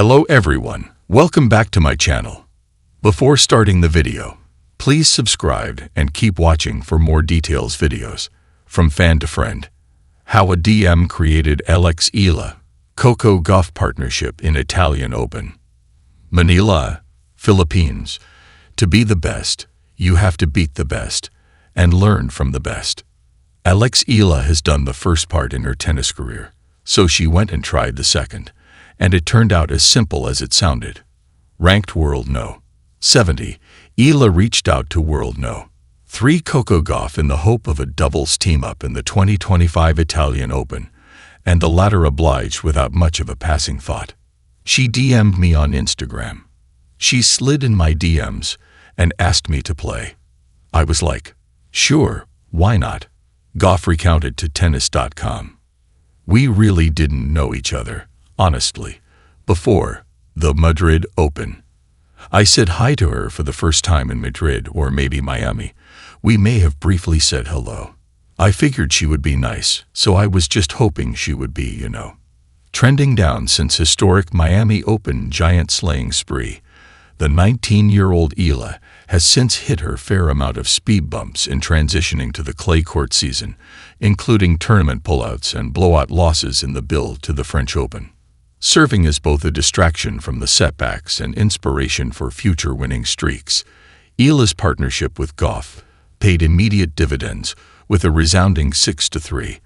Hello everyone, welcome back to my channel. Before starting the video, please subscribe and keep watching for more details videos. From fan to friend. How a DM created Alex Eala, Coco Gauff partnership in Italian Open. Manila, Philippines. To be the best, you have to beat the best and learn from the best. Alex Eala has done the first part in her tennis career, so she went and tried the second, and it turned out as simple as it sounded. Ranked World No. 70, Eala reached out to World No. 3 Coco Gauff in the hope of a doubles team-up in the 2025 Italian Open, and the latter obliged without much of a passing thought. She DM'd me on Instagram. She slid in my DMs and asked me to play. I was like, sure, why not? Gauff recounted to tennis.com. We really didn't know each other, honestly, before the Madrid Open. I said hi to her for the first time in Madrid or maybe Miami. We may have briefly said hello. I figured she would be nice, so I was just hoping she would be, trending down since historic Miami Open giant slaying spree. The 19-year-old Eala has since hit her fair amount of speed bumps in transitioning to the clay court season, including tournament pullouts and blowout losses in the build to the French Open, serving as both a distraction from the setbacks and inspiration for future winning streaks. Eala's partnership with Gauff paid immediate dividends with a resounding 6-3,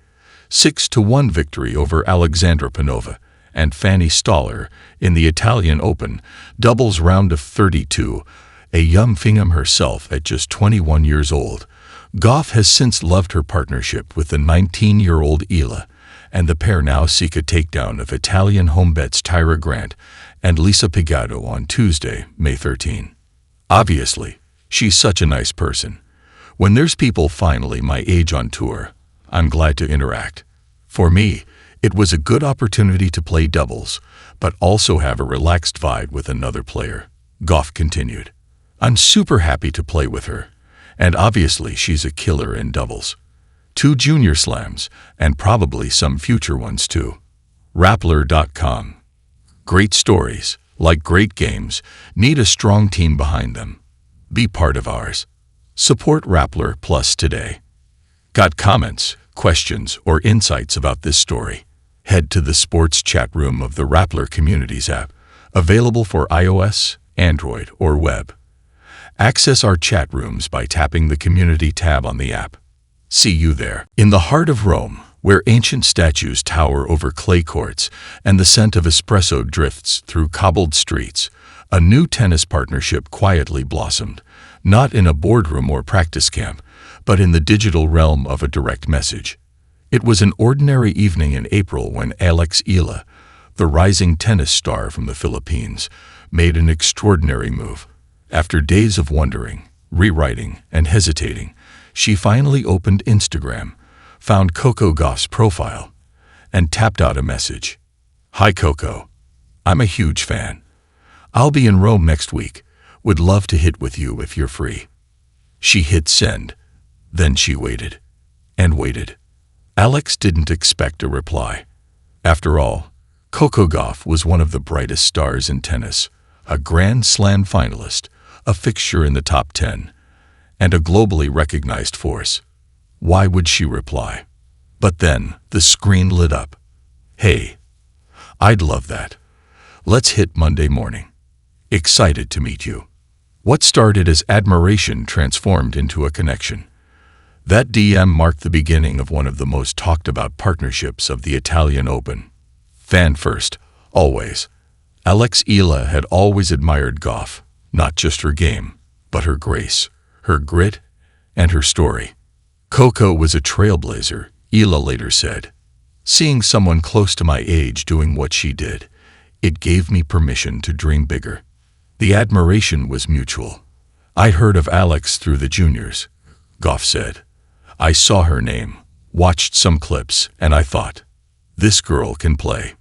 6-1 victory over Alexandra Panova and Fanny Stoller in the Italian Open doubles round of 32, a young Fingham herself at just 21 years old. Gauff has since loved her partnership with the 19-year-old Eala, and the pair now seek a takedown of Italian homebets Tyra Grant and Lisa Pigotto on Tuesday, May 13. Obviously, she's such a nice person. When there's people finally my age on tour, I'm glad to interact. For me, it was a good opportunity to play doubles, but also have a relaxed vibe with another player, Gauff continued. I'm super happy to play with her, and obviously she's a killer in doubles. 2 junior slams, and probably some future ones too. Rappler.com. Great stories, like great games, need a strong team behind them. Be part of ours. Support Rappler Plus today. Got comments, questions, or insights about this story? Head to the sports chat room of the Rappler Communities app, available for iOS, Android, or web. Access our chat rooms by tapping the Community tab on the app. See you there. In the heart of Rome, where ancient statues tower over clay courts and the scent of espresso drifts through cobbled streets, a new tennis partnership quietly blossomed, not in a boardroom or practice camp, but in the digital realm of a direct message. It was an ordinary evening in April when Alex Eala, the rising tennis star from the Philippines, made an extraordinary move. After days of wondering, rewriting, and hesitating, she finally opened Instagram, found Coco Gauff's profile, and tapped out a message. Hi Coco. I'm a huge fan. I'll be in Rome next week. Would love to hit with you if you're free. She hit send. Then she waited. And waited. Alex didn't expect a reply. After all, Coco Gauff was one of the brightest stars in tennis, a Grand Slam finalist, a fixture in the top 10, and a globally recognized force. Why would she reply? But then the screen lit up. Hey, I'd love that. Let's hit Monday morning. Excited to meet you. What started as admiration transformed into a connection. That DM marked the beginning of one of the most talked about partnerships of the Italian Open. Fan first, always. Alex Eala had always admired Gauff, not just her game, but her grace, her grit, and her story. Coco was a trailblazer, Eala later said. Seeing someone close to my age doing what she did, it gave me permission to dream bigger. The admiration was mutual. I heard of Alex through the juniors, Gauff said. I saw her name, watched some clips, and I thought, this girl can play.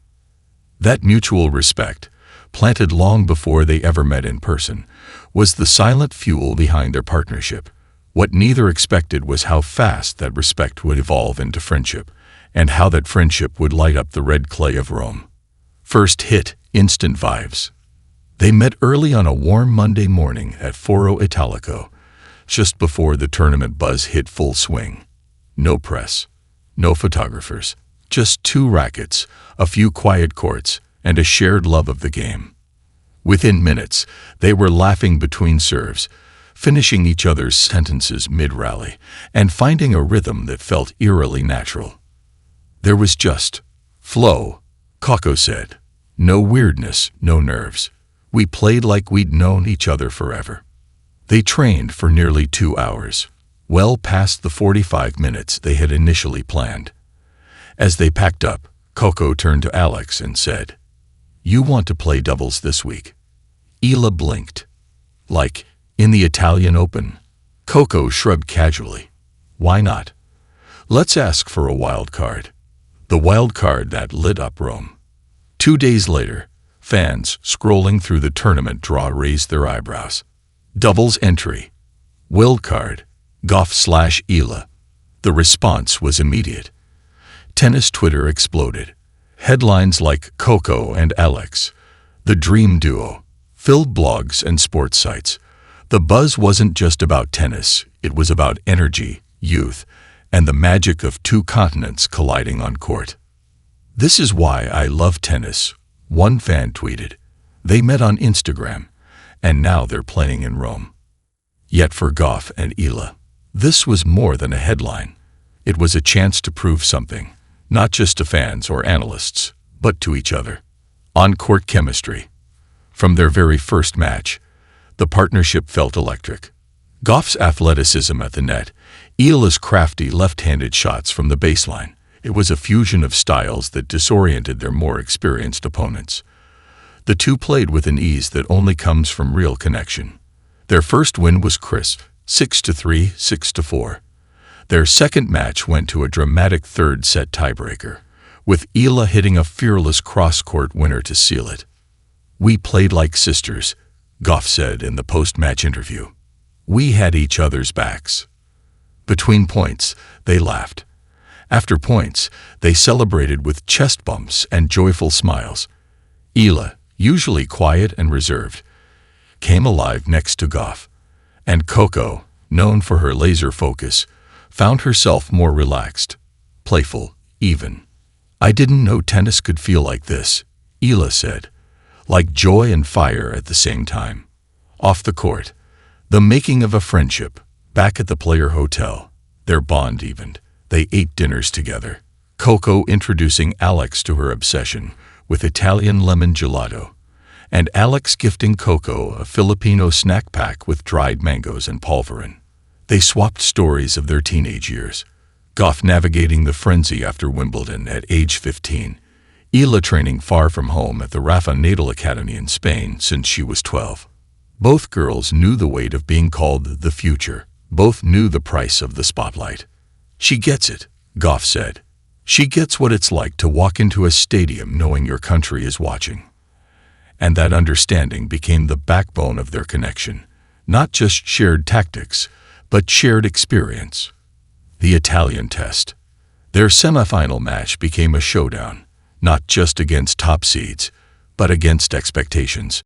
That mutual respect, planted long before they ever met in person, was the silent fuel behind their partnership. What neither expected was how fast that respect would evolve into friendship, and how that friendship would light up the red clay of Rome. First hit, instant vibes. They met early on a warm Monday morning at Foro Italico, just before the tournament buzz hit full swing. No press, no photographers, just two rackets, a few quiet courts, and a shared love of the game. Within minutes, they were laughing between serves, finishing each other's sentences mid-rally, and finding a rhythm that felt eerily natural. There was just flow, Coco said. No weirdness, no nerves. We played like we'd known each other forever. They trained for nearly 2 hours, well past the 45 minutes they had initially planned. As they packed up, Coco turned to Alex and said, "You want to play doubles this week?" Eala blinked. "Like, in the Italian Open?" Coco shrugged casually. "Why not? Let's ask for a wild card." The wild card that lit up Rome. 2 days later, fans scrolling through the tournament draw raised their eyebrows. Doubles entry. Wild card. Gauff/Eala. The response was immediate. Tennis Twitter exploded. Headlines like Coco and Alex, the dream duo, filled blogs and sports sites. The buzz wasn't just about tennis, it was about energy, youth, and the magic of two continents colliding on court. "This is why I love tennis," one fan tweeted. They met on Instagram, and now they're playing in Rome. Yet for Gauff and Eala, this was more than a headline. It was a chance to prove something, not just to fans or analysts, but to each other. On-court chemistry. From their very first match, the partnership felt electric. Gauff's athleticism at the net, Eala's crafty left-handed shots from the baseline. It was a fusion of styles that disoriented their more experienced opponents. The two played with an ease that only comes from real connection. Their first win was crisp, 6-3, 6-4. Their second match went to a dramatic third-set tiebreaker, with Eala hitting a fearless cross-court winner to seal it. "We played like sisters," Gauff said in the post-match interview. "We had each other's backs." Between points, they laughed. After points, they celebrated with chest bumps and joyful smiles. Eala, usually quiet and reserved, came alive next to Gauff. And Coco, known for her laser focus, found herself more relaxed, playful, even. "I didn't know tennis could feel like this," Eala said. "Like joy and fire at the same time." Off the court, the making of a friendship. Back at the player hotel, their bond deepened. They ate dinners together. Coco introducing Alex to her obsession with Italian lemon gelato, and Alex gifting Coco a Filipino snack pack with dried mangoes and polvoron. They swapped stories of their teenage years. Gauff navigating the frenzy after Wimbledon at age 15. Eala training far from home at the Rafa Nadal Academy in Spain since she was 12. Both girls knew the weight of being called the future. Both knew the price of the spotlight. "She gets it," Gauff said. "She gets what it's like to walk into a stadium knowing your country is watching." And that understanding became the backbone of their connection. Not just shared tactics, but shared experience. The Italian test. Their semifinal match became a showdown, not just against top seeds, but against expectations.